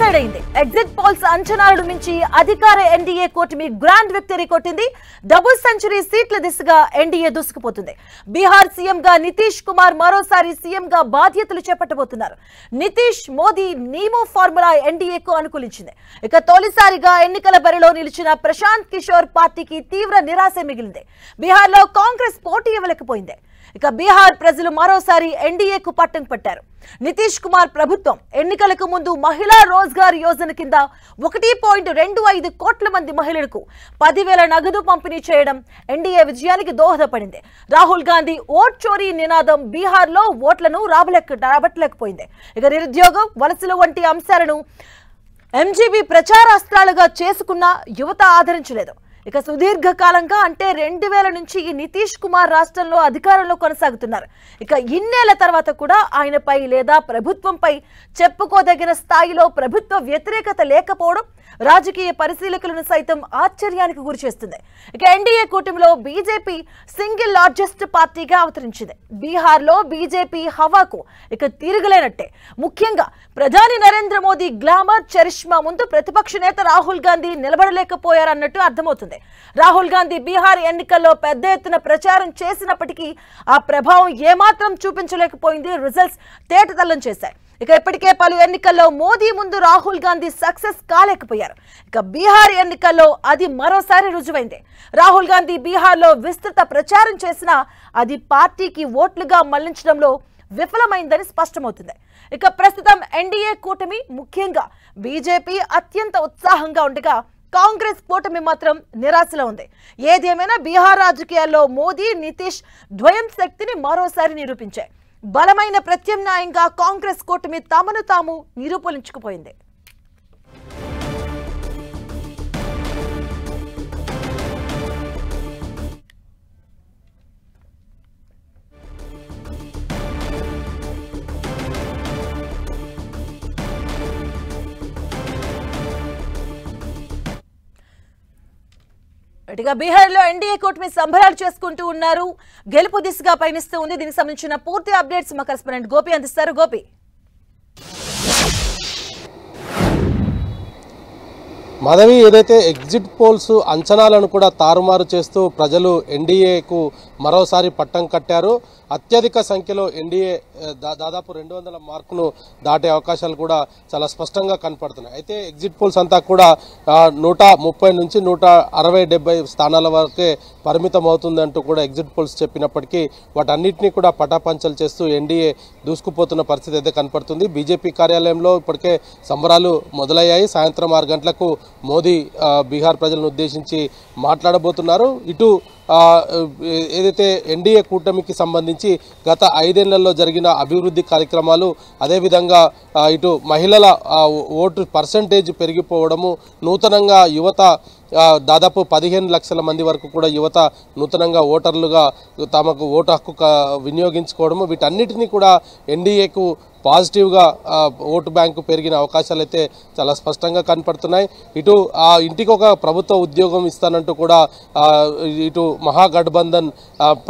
Decide అయింది. Exit polls అంచనాలను మించి అధికార ఎన్డీఏ కూటమి గ్రాండ్ విక్టరీ కొట్టింది. డబుల్ సెంచరీ సీట్ల దిశగా ఎన్డీఏ దూసుకుపోతుంది. బీహార్ సీఎం గా నితీష్ కుమార్ మరోసారి సీఎం గా బాధ్యతలు చేపట్టబోతున్నారు. నితీష్ మోదీ నీమో ఫార్ములా ఎన్డీఏకు అనుకూలించింది. ఇక తొలిసారిగా ఎన్నికల బరిలో నిలిచిన ప్రశాంత్ కిషోర్ పార్టీకి తీవ్ర నిరాశ మిగిలింది. బీహార్ లో కాంగ్రెస్ పోటీ ఇవ్వలేకపోయింది. ఇక బీహార్ ప్రజలు మరోసారి ఎన్డీఏకు పట్టం పట్టారు. నితీష్ కుమార్ ప్రభుత్వం ఎన్నికలకు ముందు మహిళా రోజ్గార్ యోజన కింద 1.25 కోట్ల మంది మహిళలకు 10,000 నగదు పంపిణీ చేయడం ఎన్డీఏ విజయానికి దోహదపడింది. రాహుల్ గాంధీ ఓట్ చోరీ నినాదం బీహార్ లో ఓట్లను రాబట్టలేకపోయింది. ఇక నిరుద్యోగం, వలసలు వంటి అంశాలను ఎంజీబీ ప్రచారాస్త్రాలుగా చేసుకున్న యువత ఆదరించలేదు. ఇక సుదీర్ఘకాలంగా అంటే 2000 నుంచి ఈ నితీష్ కుమార్ రాష్ట్రంలో అధికారంలో కొనసాగుతున్నారు. ఇక ఇన్నేళ్ల తర్వాత కూడా ఆయనపై లేదా ప్రభుత్వంపై చెప్పుకోదగిన స్థాయిలో ప్రభుత్వ వ్యతిరేకత లేకపోవడం రాజకీయ పరిశీలకులను సైతం ఆశ్చర్యానికి గురిచేస్తుంది. ఇక ఎన్డీఏ కూటమిలో బీజేపీ సింగిల్ లార్జెస్ట్ పార్టీగా అవతరించింది. బీహార్ లో బీజేపీ హవాకు ఇక తిరగలేనట్టే. ముఖ్యంగా ప్రధాని నరేంద్ర మోదీ గ్లామర్ చరిష్మా ముందు ప్రతిపక్ష నేత రాహుల్ గాంధీ నిలబడలేకపోయారన్నట్టు అర్థమవుతుంది. రాహుల్ గాంధీ బీహార్ ఎన్నికల్లో పెద్ద ఎత్తున ప్రచారం చేసినప్పటికీ ఆ ప్రభావం ఏమాత్రం చూపించలేకపోయింది. రిజల్ట్స్ తేటతెల్లం చేశాయి. ఇక ఇప్పటికే పలు ఎన్నికల్లో మోదీ ముందు రాహుల్ గాంధీ సక్సెస్ కాలేకపోయారు. ఇక బీహార్ ఎన్నికల్లో అది మరోసారి రుజువైంది. రాహుల్ గాంధీ బీహార్లో విస్తృత ప్రచారం చేసినా అది పార్టీకి ఓట్లుగా మళ్లించడంలో విఫలమైందని స్పష్టమవుతుంది. ఇక ప్రస్తుతం ఎన్డీఏ కూటమి ముఖ్యంగా బీజేపీ అత్యంత ఉత్సాహంగా ఉండగా కాంగ్రెస్ కూటమి మాత్రం నిరాశలో ఉంది. ఏదేమైనా బీహార్ రాజకీయాల్లో మోదీ, నితీష్ ద్వయం శక్తిని మరోసారి నిరూపించాయి. బలమైన ప్రత్యామ్నాయంగా కాంగ్రెస్ కూటమి తమను తాము నిరూపించుకుపోయింది. ఇక బీహార్ లో ఎన్డీఏ కూటమి సంబరాలు చేసుకుంటూ ఉన్నారు. గెలుపు దిశగా పయనిస్తూ ఉంది. దీనికి సంబంధించిన పూర్తి అప్డేట్స్ మా కరెస్పాండెంట్ గోపి అందిస్తారు. గోపి, మాధవి, ఏదైతే ఎగ్జిట్ పోల్స్ అంచనాలను కూడా తారుమారు చేస్తూ ప్రజలు ఎన్డీఏకు మరోసారి పట్టం కట్టారు. అత్యధిక సంఖ్యలో ఎన్డీఏ దాదాపు 200 మార్కును దాటే అవకాశాలు కూడా చాలా స్పష్టంగా కనపడుతున్నాయి. అయితే ఎగ్జిట్ పోల్స్ అంతా కూడా 130 నుంచి 160-70 స్థానాల వరకే పరిమితం అవుతుందంటూ కూడా ఎగ్జిట్ పోల్స్ చెప్పినప్పటికీ వాటన్నిటినీ కూడా పటాపంచలు చేస్తూ ఎన్డీఏ దూసుకుపోతున్న పరిస్థితి అయితే కనపడుతుంది. బీజేపీ కార్యాలయంలో ఇప్పటికే సంబరాలు మొదలయ్యాయి. సాయంత్రం 6 గంటలకు మోదీ బీహార్ ప్రజలను ఉద్దేశించి మాట్లాడబోతున్నారు. ఇటు ఏదైతే ఎన్డీఏ కూటమికి సంబంధించి గత 5 ఏళ్లలో జరిగిన అభివృద్ధి కార్యక్రమాలు, అదేవిధంగా ఇటు మహిళల ఓటు పర్సంటేజ్ పెరిగిపోవడము, నూతనంగా యువత దాదాపు 15 లక్షల మంది వరకు కూడా యువత నూతనంగా ఓటర్లుగా తమకు ఓటు హక్కు వినియోగించుకోవడము, వీటన్నిటినీ కూడా ఎన్డీఏకు పాజిటివ్గా ఓటు బ్యాంకు పెరిగిన అవకాశాలు అయితే చాలా స్పష్టంగా కనపడుతున్నాయి. ఇటు ఇంటికి ఒక ప్రభుత్వ ఉద్యోగం ఇస్తానంటూ కూడా ఇటు మహాగఠబంధన్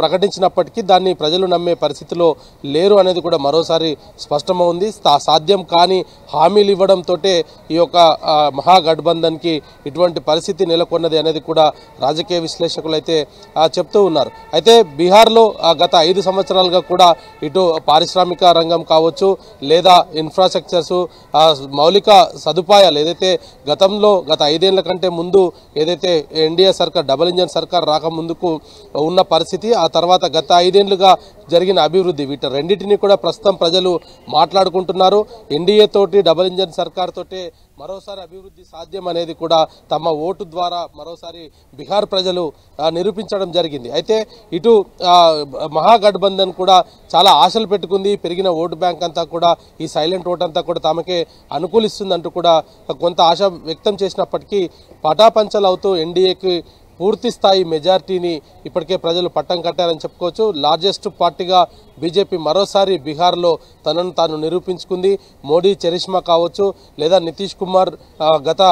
ప్రకటించినప్పటికీ దాన్ని ప్రజలు నమ్మే పరిస్థితిలో లేరు అనేది కూడా మరోసారి స్పష్టమైంది. సాధ్యం కాని హామీలు ఇవ్వడంతో ఈ యొక్క మహాగఠబంధన్కి ఇటువంటి పరిస్థితి నెలకొన్నది అనేది కూడా రాజకీయ విశ్లేషకులు అయితే చెప్తూ ఉన్నారు. అయితే బీహార్లో గత 5 సంవత్సరాలుగా కూడా ఇటు పారిశ్రామిక రంగం కావచ్చు, లేదా ఇన్ఫ్రాస్ట్రక్చర్స్, మౌలిక సదుపాయాలు ఏదైతే గతంలో గత 5 ఏళ్ల కంటే ముందు ఏదైతే ఎన్డీఏ సర్కార్ డబుల్ ఇంజన్ సర్కార్ రాకముందుకు ఉన్న పరిస్థితి, ఆ తర్వాత గత 5 ఏళ్లుగా జరిగిన అభివృద్ధి, వీటి రెండింటినీ కూడా ప్రస్తుతం ప్రజలు మాట్లాడుకుంటున్నారు. ఎన్డీఏ తోటి డబుల్ ఇంజన్ సర్కార్ తోటి మరోసారి అభివృద్ధి సాధ్యం అనేది కూడా తమ ఓటు ద్వారా మరోసారి బీహార్ ప్రజలు నిరూపించడం జరిగింది. అయితే ఇటు మహాగఠబంధన్ కూడా చాలా ఆశలు పెట్టుకుంది. పెరిగిన ఓటు బ్యాంక్ అంతా కూడా, ఈ సైలెంట్ ఓట్ అంతా కూడా తమకే అనుకూలిస్తుందంటూ కూడా కొంత ఆశ వ్యక్తం చేసినప్పటికీ పటాపంచలు అవుతూ ఎన్డీఏకి పూర్తి స్థాయి మెజార్టీని ఇప్పటికే ప్రజలు పట్టం కట్టారని చెప్పుకోవచ్చు. లార్జెస్ట్ పార్టీగా బీజేపీ మరోసారి బీహార్లో తనను తాను నిరూపించుకుంది. మోడీ చరిష్మా కావచ్చు, లేదా నితీష్ కుమార్ గత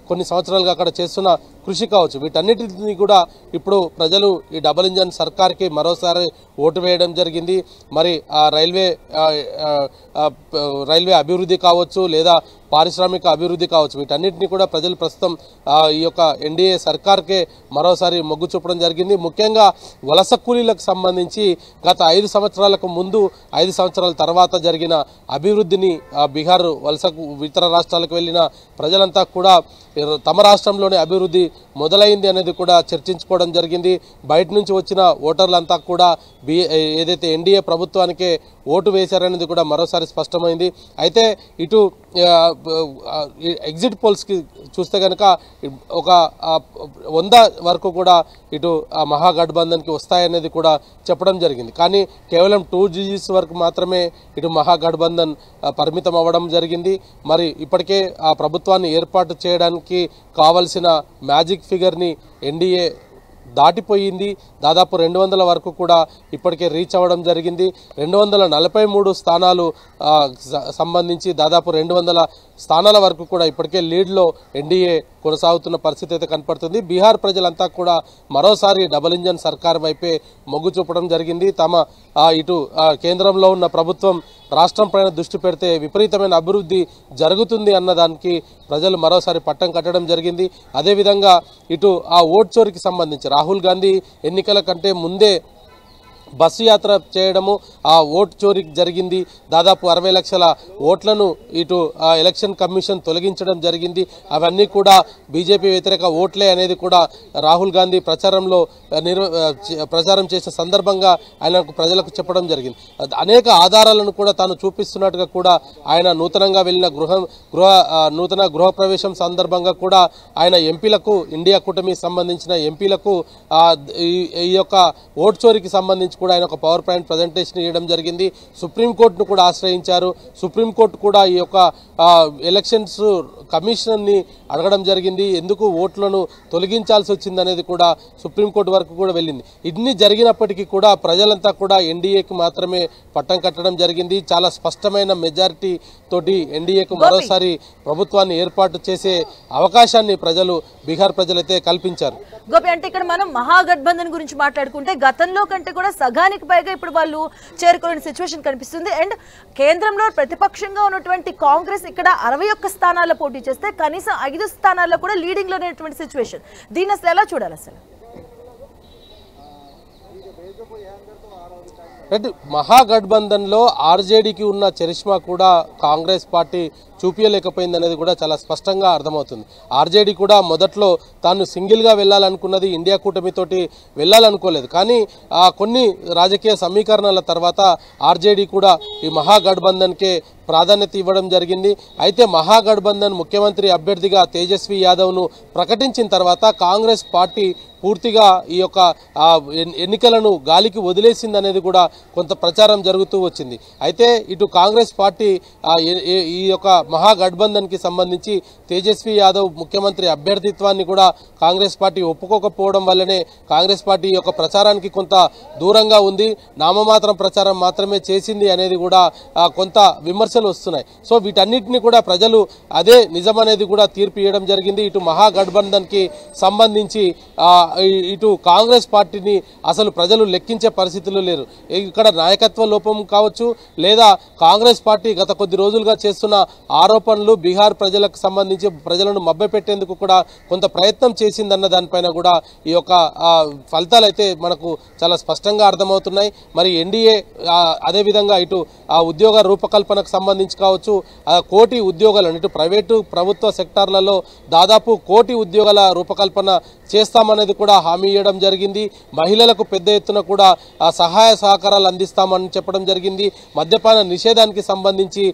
కొన్ని సంవత్సరాలుగా అక్కడ చేస్తున్న కృషి కావచ్చు, వీటన్నిటిని కూడా ఇప్పుడు ప్రజలు ఈ డబుల్ ఇంజన్ సర్కార్కి మరోసారి ఓటు వేయడం జరిగింది. మరి రైల్వే అభివృద్ధి కావచ్చు, లేదా పారిశ్రామిక అభివృద్ధి కావచ్చు, వీటన్నిటిని కూడా ప్రజలు ప్రస్తుతం ఈ యొక్క ఎన్డీఏ సర్కార్కే మరోసారి మొగ్గు చూపడం జరిగింది. ముఖ్యంగా వలస కూలీలకు సంబంధించి గత 5 సంవత్సరాలకు ముందు 5 సంవత్సరాల తర్వాత జరిగిన అభివృద్ధిని బీహార్ వలసకు ఇతర రాష్ట్రాలకు వెళ్ళిన ప్రజలంతా కూడా తమ రాష్ట్రంలోనే అభివృద్ధి మొదలైంది అనేది కూడా చర్చించుకోవడం జరిగింది. బయట నుంచి వచ్చిన ఓటర్లంతా కూడా ఏదైతే ఎన్డీఏ ప్రభుత్వానికే ఓటు వేశారనేది కూడా మరోసారి స్పష్టమైంది. అయితే ఇటు ఎగ్జిట్ పోల్స్కి చూస్తే కనుక ఒక 100 వరకు కూడా ఇటు మహాగఠబంధన్కి వస్తాయనేది కూడా చెప్పడం జరిగింది. కానీ కేవలం 2 GGs వరకు మాత్రమే ఇటు మహాగఠబంధన్ పరిమితం అవ్వడం జరిగింది. మరి ఇప్పటికే ఆ ప్రభుత్వాన్ని ఏర్పాటు చేయడానికి కావలసిన మ్యాజిక్ ఫిగర్ని ఎన్డీఏ దాటిపోయింది. దాదాపు 200 వరకు కూడా ఇప్పటికే రీచ్ అవ్వడం జరిగింది. 243 స్థానాలు సంబంధించి దాదాపు 200 స్థానాల వరకు కూడా ఇప్పటికే లీడ్లో ఎన్డీఏ కొనసాగుతున్న పరిస్థితి అయితే కనపడుతుంది. బీహార్ ప్రజలంతా కూడా మరోసారి డబుల్ ఇంజన్ సర్కార్ వైపే మొగ్గు చూపడం జరిగింది. తమ ఇటు కేంద్రంలో ఉన్న ప్రభుత్వం రాష్ట్రం పైన దృష్టి పెడితే విపరీతమైన అభివృద్ధి జరుగుతుంది అన్నదానికి ప్రజలు మరోసారి పట్టం కట్టడం జరిగింది. అదేవిధంగా ఇటు ఆ ఓట్ చోరీకి సంబంధించి రాహుల్ గాంధీ ఎన్నికల కంటే ముందే బస్సు యాత్ర చేయడము, ఆ ఓటు చోరీ జరిగింది. దాదాపు 60 లక్షల ఓట్లను ఇటు ఎలక్షన్ కమిషన్ తొలగించడం జరిగింది. అవన్నీ కూడా బీజేపీ వ్యతిరేక ఓట్లే అనేది కూడా రాహుల్ గాంధీ ప్రచారం చేసిన సందర్భంగా ఆయనకు ప్రజలకు చెప్పడం జరిగింది. అనేక ఆధారాలను కూడా తాను చూపిస్తున్నట్టుగా కూడా ఆయన నూతనంగా వెళ్ళిన నూతన గృహప్రవేశం సందర్భంగా కూడా ఆయన ఎంపీలకు, ఇండియా కూటమికి సంబంధించిన ఎంపీలకు ఈ యొక్క ఓటు చోరీకి సంబంధించి కూడా ఆయన ఒక పవర్ పాయింట్ ప్రజెంటేషన్ ఇవ్వడం జరిగింది. సుప్రీంకోర్టును కూడా ఆశ్రయించారు. సుప్రీంకోర్టు కూడా ఈ యొక్క ఎలక్షన్స్ కమిషన్ని అడగడం జరిగింది. ఎందుకు ఓట్లను తొలగించాల్సి వచ్చిందనేది కూడా సుప్రీంకోర్టు వరకు కూడా వెళ్ళింది. ఇన్ని జరిగినప్పటికీ కూడా ప్రజలంతా కూడా ఎన్డీఏకి మాత్రమే పట్టం కట్టడం జరిగింది. చాలా స్పష్టమైన మెజారిటీ తోటి ఎన్డీఏకు మరోసారి ప్రభుత్వాన్ని ఏర్పాటు చేసే అవకాశాన్ని బీహార్ ప్రజలైతే కల్పించారు. గోపి, అంటే ఇక్కడ మనం మహాగఠబంధన్ గురించి మాట్లాడుకుంటే గతంలో కంటే కూడా సగానికి పైగా ఇప్పుడు వాళ్ళు చేరుకునే సిచ్యువేషన్ కనిపిస్తుంది. అండ్ కేంద్రంలో ప్రతిపక్షంగా ఉన్నటువంటి కాంగ్రెస్ ఇక్కడ 61 స్థానాల్లో పోటీ చేస్తే కనీసం 5 స్థానాల్లో కూడా లీడింగ్ లో ఉన్నటువంటి సిచ్యువేషన్. దీన్ని అసలు ఎలా చూడాలి? అసలు మహాగఠబంధన్లో ఆర్జేడీకి ఉన్న చరిష్మా కూడా కాంగ్రెస్ పార్టీ చూపించలేకపోయింది అనేది కూడా చాలా స్పష్టంగా అర్థమవుతుంది. ఆర్జేడీ కూడా మొదట్లో తాను సింగిల్గా వెళ్ళాలనుకున్నది, ఇండియా కూటమితోటి వెళ్ళాలనుకోలేదు. కానీ కొన్ని రాజకీయ సమీకరణాల తర్వాత ఆర్జేడీ కూడా ఈ మహాగఠబంధన్కే ప్రాధాన్యత ఇవ్వడం జరిగింది. అయితే మహాగఠబంధన్ ముఖ్యమంత్రి అభ్యర్థిగా తేజస్వి యాదవ్ను ప్రకటించిన తర్వాత కాంగ్రెస్ పార్టీ పూర్తిగా ఈ యొక్క ఎన్నికలను గాలికి వదిలేసింది అనేది కూడా కొంత ప్రచారం జరుగుతూ వచ్చింది. అయితే ఇటు కాంగ్రెస్ పార్టీ ఈ యొక్క మహాగఠబంధన్కి సంబంధించి తేజస్వి యాదవ్ ముఖ్యమంత్రి అభ్యర్థిత్వాన్ని కూడా కాంగ్రెస్ పార్టీ ఒప్పుకోకపోవడం వల్లనే కాంగ్రెస్ పార్టీ యొక్క ప్రచారానికి కొంత దూరంగా ఉంది. నామమాత్రం ప్రచారం మాత్రమే చేసింది అనేది కూడా కొంత విమర్శలు వస్తున్నాయి. సో వీటన్నిటిని కూడా ప్రజలు అదే నిజమనేది కూడా తీర్పు ఇవ్వడం జరిగింది. ఇటు మహాగఠబంధన్కి సంబంధించి ఇటు కాంగ్రెస్ పార్టీని అసలు ప్రజలు లెక్కించే పరిస్థితుల్లో లేరు. ఇక్కడ నాయకత్వ లోపం కావచ్చు, లేదా కాంగ్రెస్ పార్టీ గత కొద్ది రోజులుగా చేస్తున్న ఆరోపణలు బీహార్ ప్రజలకు సంబంధించి ప్రజలను మభ్యపెట్టేందుకు కూడా కొంత ప్రయత్నం చేసిందన్న దానిపైన కూడా ఈ యొక్క ఫలితాలు అయితే మనకు చాలా స్పష్టంగా అర్థమవుతున్నాయి. మరి ఎన్డీఏ అదేవిధంగా ఇటు ఉద్యోగ రూపకల్పనకు సంబంధించి కావచ్చు, 1 కోటి ఉద్యోగాలను ఇటు ప్రైవేటు ప్రభుత్వ సెక్టార్లలో దాదాపు 1 కోటి ఉద్యోగాల రూపకల్పన చేస్తామనేది కూడా హామీ ఇవ్వడం జరిగింది. మహిళలకు పెద్ద ఎత్తున కూడా సహాయ సహకారాలు అందిస్తామని చెప్పడం జరిగింది. మద్యపాన నిషేధానికి సంబంధించి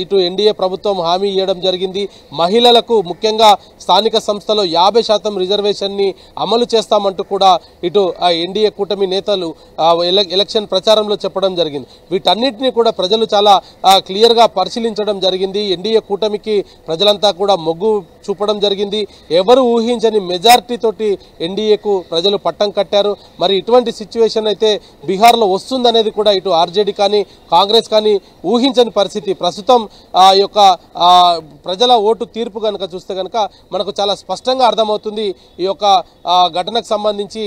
ఇటు ఎన్డీఏ ప్రభుత్వం హామీ ఇవ్వడం జరిగింది. మహిళలకు ముఖ్యంగా స్థానిక సంస్థలో 50% రిజర్వేషన్ని అమలు చేస్తామంటూ కూడా ఇటు ఎన్డీఏ కూటమి నేతలు ఎలక్షన్ ప్రచారంలో చెప్పడం జరిగింది. వీటన్నిటిని కూడా ప్రజలు చాలా క్లియర్గా పరిశీలించడం జరిగింది. ఎన్డీఏ కూటమికి ప్రజలంతా కూడా మొగ్గు చూపడం జరిగింది. ఎవరు ఊహించని మెజారిటీ తోటి ఎన్డీఏకు ప్రజలు పట్టం కట్టారు. మరి ఇటువంటి సిచ్యువేషన్ అయితే బీహార్లో వస్తుందనేది కూడా ఇటు ఆర్జేడీ కానీ కాంగ్రెస్ కానీ ఊహించని పరిస్థితి. ప్రస్తుతం ఆ యొక్క ప్రజల ఓటు తీర్పు కనుక చూస్తే కనుక మనకు చాలా స్పష్టంగా అర్థమవుతుంది. ఈ యొక్క ఘటనకు సంబంధించి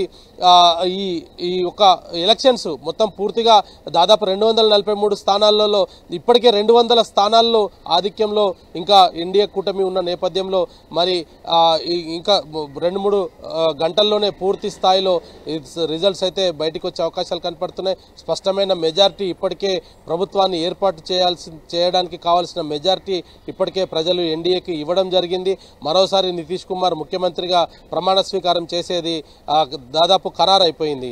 ఈ యొక్క ఎలక్షన్స్ మొత్తం పూర్తిగా దాదాపు 243 స్థానాలలో ఇప్పటికే 200 స్థానాల్లో ఆధిక్యంలో ఇంకా ఎన్డీఏ కూటమి ఉన్న నేపథ్యంలో మరి ఇంకా 2-3 గంటల్లోనే పూర్తి స్థాయిలో రిజల్ట్స్ అయితే బయటకు వచ్చే అవకాశాలు కనపడుతున్నాయి. స్పష్టమైన మెజారిటీ ఇప్పటికే ప్రభుత్వాన్ని ఏర్పాటు చేయడానికి కావాల్సిన మెజారిటీ ఇప్పటికే ప్రజలు ఎన్డీఏకి ఇవ్వడం జరిగింది. మరోసారి నితీష్ కుమార్ ముఖ్యమంత్రిగా ప్రమాణ స్వీకారం చేసేది దాదాపు ఖరారైపోయింది.